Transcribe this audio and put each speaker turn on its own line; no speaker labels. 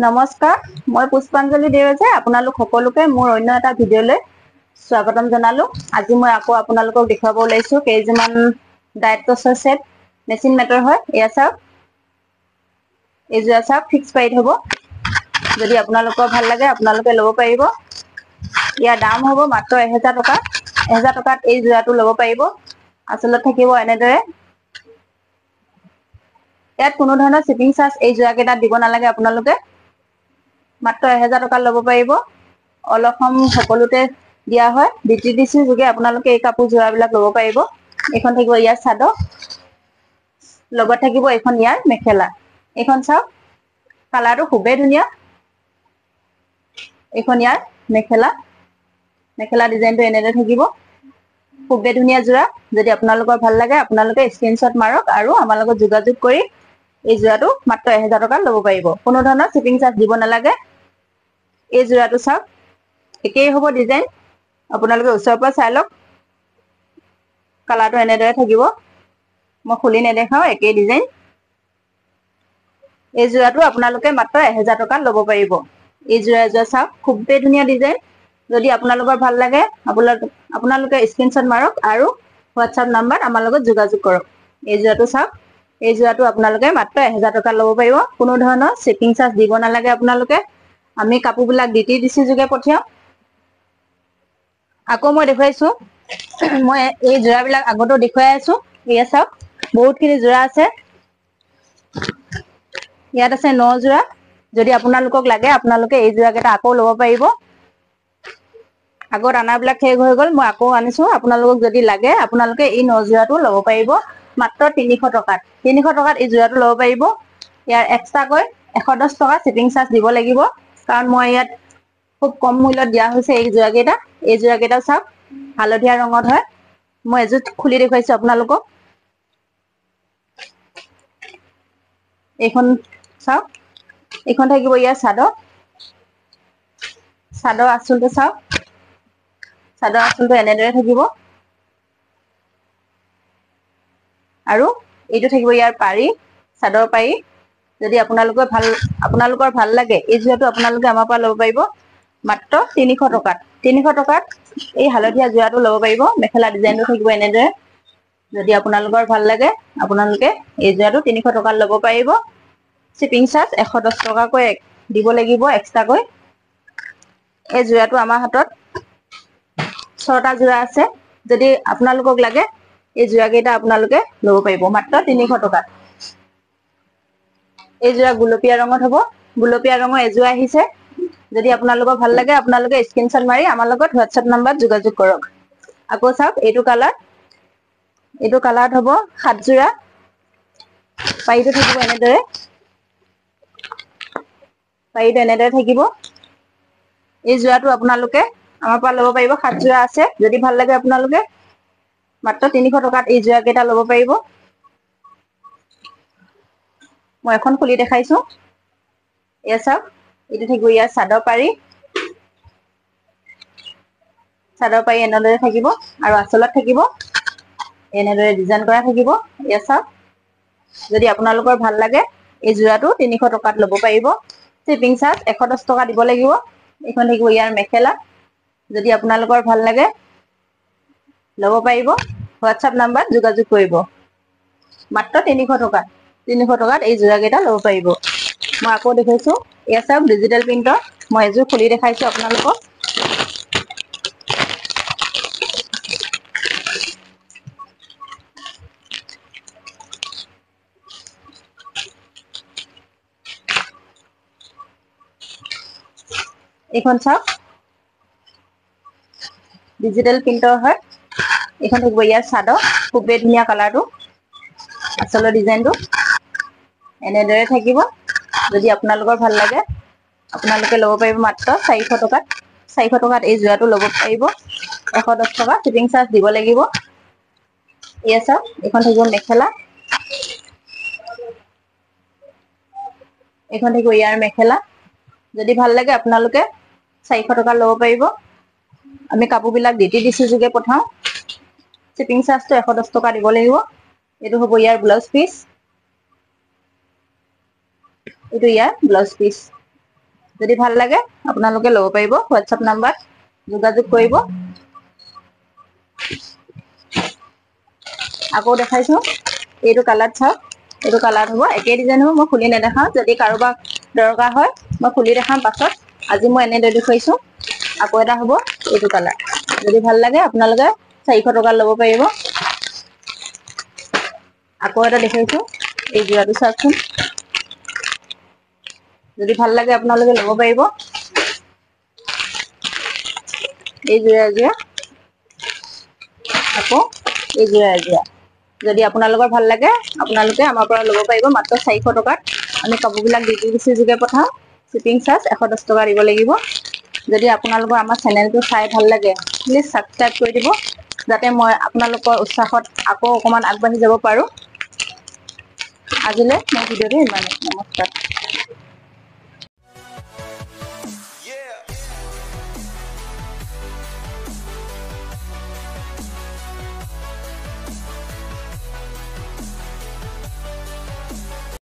নমস্কাৰ মই পুষ্পাঞ্জলি দেৱজে আপোনালোক সকলোকে মোৰ অন্য এটা ভিডিঅ'লৈ স্বাগতম জনালো। আজি মই আকৌ আপোনালোকক দেখাব ওলাইছো কেইজমান ডায়েট টছৰ সেট মেচিন মেটাৰ হয়। এয়া চাওক, এইযোৰা চাওক ফিক্স প্ৰাইচ হ'ব। যদি আপোনালোকৰ ভাল লাগে আপোনালোকে ল'ব পাৰিব। ইয়াৰ দাম হ'ব মাত্ৰ 1000 টকা। 1000 টকাত এই যোৰাটো ল'ব পাৰিব। আচলত থাকিব এনেদৰে। ইয়াত কোনো ধৰণৰ শিপিং চাৰ্জ এই যোৰা কেইটাত দিব নালাগে। আপোনালোকে মাত্ৰ 1000 টকা ল'ব পাৰিব। অল অসম সকলোতে দিয়া হয়। DTDC যোগে আপোনালোকে এই কাপোৰ যোৰাবিলাক ল'ব পাৰিব। এইখন থাকিব ইয়াৰ চাদৰ, লগত থাকিব এইখন ইয়াৰ মেখেলা। এইখন চাওক, কালাৰটো খুবেই ধুনীয়া। এইখন ইয়াৰ মেখেলা, মেখেলা ডিজাইনটো এনেদৰে থাকিব। খুবেই ধুনীয়া যোৰা। যদি আপোনালোকৰ ভাল লাগে আপোনালোকে স্ক্ৰীনশ্বট মাৰক আৰু আমাৰ লগত যোগাযোগ কৰি এই যোৰাটো মাত্ৰ 1000 টকাত ল'ব পাৰিব। কোনো ধৰণৰ শিপিং চাৰ্জ দিব নালাগে। এই যোৰাটো চাওক, একেই হ'ব ডিজাইন। আপোনালোকে ওচৰৰ পৰা চাই লওক। কালাৰটো এনেদৰে থাকিব। মই খুলি নেদেখাও, একেই ডিজাইন। এই যোৰাটো আপোনালোকে মাত্ৰ 1000 টকাত ল'ব পাৰিব। এই যোৰা চাওক, খুবেই ধুনীয়া ডিজাইন। যদি আপোনালোকৰ ভাল লাগে আপোনালোকে স্ক্ৰীনশ্বট মাৰক আৰু হোৱাটছআপ নাম্বাৰত আমাৰ লগত যোগাযোগ কৰক। এই যোৰাটো চাওক, এই যোৰাটো আপোনালোকে মাত্ৰ 1000 টকাত ল'ব পাৰিব। কোনো ধৰণৰ শিপিং চাৰ্জ দিব নালাগে। আপোনালোকে আমি কাপোৰবিলাক DTDC যোগে পঠিয়াও। আকৌ মই দেখুৱাইছো, মই এই যোৰাবিলাক আগতো দেখুৱাই আছো। এয়া চাওক, বহুতখিনি যোৰা আছে। ইয়াত আছে 9 যোৰা। যদি আপোনালোকক লাগে আপোনালোকে এই যোৰা কেইটা আকৌ ল'ব পাৰিব। আগত আনাবিলাক শেষ হৈ গ'ল, মই আকৌ আনিছো। আপোনালোকক যদি লাগে আপোনালোকে এই 9 যোৰাটো ল'ব পাৰিব মাত্ৰ 300 টকাত। 300 টকাত এই যোৰাটো ল'ব পাৰিব। ইয়াৰ এক্সট্ৰাকৈ 110 টকা শিপিং চাৰ্জ দিব লাগিব। কাৰণ মই ইয়াত খুব কম মূল্যত দিয়া হৈছে এই যোৰা কেইটা। এই যোৰা কেইটা চাওক, হালধীয়া ৰঙত হয়। মই এযোৰ খুলি দেখুৱাইছো আপোনালোকক। এইখন চাওক, এইখন থাকিব ইয়াৰ চাদৰ। চাদৰ আঁচলটো চাওক, চাদৰ আঁচলটো এনেদৰে থাকিব। আৰু এইটো থাকিব ইয়াৰ পাৰি, চাদৰ পাৰি। যদি আপোনালোকৰ ভাল লাগে এই যোৰাটো আপোনালোকে আমাৰ পৰা ল'ব পাৰিব মাত্ৰ 300 টকাত। 300 টকাত এই হালধীয়া যোৰাটো ল'ব পাৰিব। মেখেলা ডিজাইনটো থাকিব এনেদৰে। যদি আপোনালোকৰ ভাল লাগে আপোনালোকে এই যোৰাটো 300 টকাত ল'ব পাৰিব। শিপিং চাৰ্জ 110 টকাকৈ দিব লাগিব এক্সট্ৰাকৈ। এই যোৰাটো আমাৰ হাতত 6টা যোৰা আছে। যদি আপোনালোকক লাগে এই যোৰা কেইটা আপোনালোকে ল'ব পাৰিব মাত্ৰ 300 টকাত। এই যোৰা গুলপীয়া ৰঙত হ'ব। গুলপীয়া ৰঙৰ এযোৰ আহিছে। যদি আপোনালোকৰ ভাল লাগে আপোনালোকে স্ক্ৰীনশ্বট মাৰি আমাৰ লগত হোৱাটছআপ নাম্বাৰত যোগাযোগ কৰক। আকৌ চাওক, এইটো কালাৰ, এইটো কালাৰত হ'ব 7 যোৰা। পাৰিটো থাকিব এনেদৰে। পাৰিটো এনেদৰে থাকিব। এই যোৰাটো আপোনালোকে আমাৰ পৰা ল'ব পাৰিব। 7 যোৰা আছে। যদি ভাল লাগে আপোনালোকে মাত্ৰ 300 টকাত এই যোৰা কেইটা ল'ব পাৰিব। মই এখন খুলি দেখাইছো। এয়া চাওক, এইটো থাকিব ইয়াৰ চাদৰ পাৰি। চাদৰ পাৰি এনেদৰে থাকিব আৰু আঁচলত থাকিব এনেদৰে ডিজাইন কৰা থাকিব। এয়া চাওক, যদি আপোনালোকৰ ভাল লাগে এই যোৰাটো 300 টকাত ল'ব পাৰিব। শিপিং চাৰ্জ 110 টকা দিব লাগিব। এইখন থাকিব ইয়াৰ মেখেলা। যদি আপোনালোকৰ ভাল লাগে ল'ব পাৰিব। হোৱাটছআপ নাম্বাৰত যোগাযোগ কৰিব। মাত্ৰ 300 টকাত। 300 টকাত এই যোৰা কেইটা ল'ব পাৰিব। মই আকৌ দেখাইছো, এয়া চাওক ডিজিটেল প্ৰিন্টৰ। মই এযোৰ খুলি দেখাইছো আপোনালোকক। এইখন চাওক, ডিজিটেল প্ৰিন্টৰ হয়। এইখন থাকিব ইয়াৰ চাদৰ। খুবেই ধুনীয়া কালাৰটো। আঁচলৰ ডিজাইনটো এনেদৰে থাকিব। যদি আপোনালোকৰ ভাল লাগে আপোনালোকে ল'ব পাৰিব মাত্ৰ 400 টকাত। 400 টকাত এই যোৰাটো ল'ব পাৰিব। 110 টকা শিপিং চাৰ্জ দিব লাগিব। এয়া চাওক, এইখন থাকিব মেখেলা। এইখন থাকিব ইয়াৰ মেখেলা। যদি ভাল লাগে আপোনালোকে 400 টকা ল'ব পাৰিব। আমি কাপোৰবিলাক DTDC যোগে পঠাও। শিপিং চাৰ্জটো 110 টকা দিব লাগিব। এইটো হ'ব ইয়াৰ ব্লাউজ পিচ। এইটো ইয়াৰ ব্লাউজ পিচ। যদি ভাল লাগে আপোনালোকে ল'ব পাৰিব হোৱাটছআপ নাম্বাৰ যোগাযোগ কৰিব আকৌ দেখাইছো এইটো কালাৰ চাওক এইটো কালাৰ হ'ব একেই ডিজাইন হ'ব মই খুলি নেদেখাওঁ যদি কাৰোবাক দৰকাৰ হয় মই খুলি দেখাম পাছত আজি মই এনে দেখুৱাইছো আকৌ এটা হ'ব এইটো কালাৰ যদি ভাল লাগে আপোনালোকে 400 টকা ল'ব পাৰিব আকৌ এটা দেখাইছো এই যোৰাটো চাওকচোন যদি ভাল লাগে আপোনালোকে ল'ব পাৰিব এই যোৰা আকৌ এই যোৰা যদি আপোনালোকৰ ভাল লাগে আপোনালোকে আমাৰ পৰা ল'ব পাৰিব মাত্ৰ 400 টকাত আমি কাপোৰবিলাক ডিটিডিচি যোগে পঠাওঁ শিপিং চাৰ্জ 110 টকা দিব লাগিব যদি আপোনালোকৰ আমাৰ চেনেলটো চাই ভাল লাগে প্লিজ সাবস্ক্ৰাইব কৰি দিব যাতে মই আপোনালোকৰ উৎসাহত আকৌ অকমান আগবাঢ়ি যাব পাৰো আজিলৈ মই ভিডিঅ'টো ইমানেই নমস্কাৰ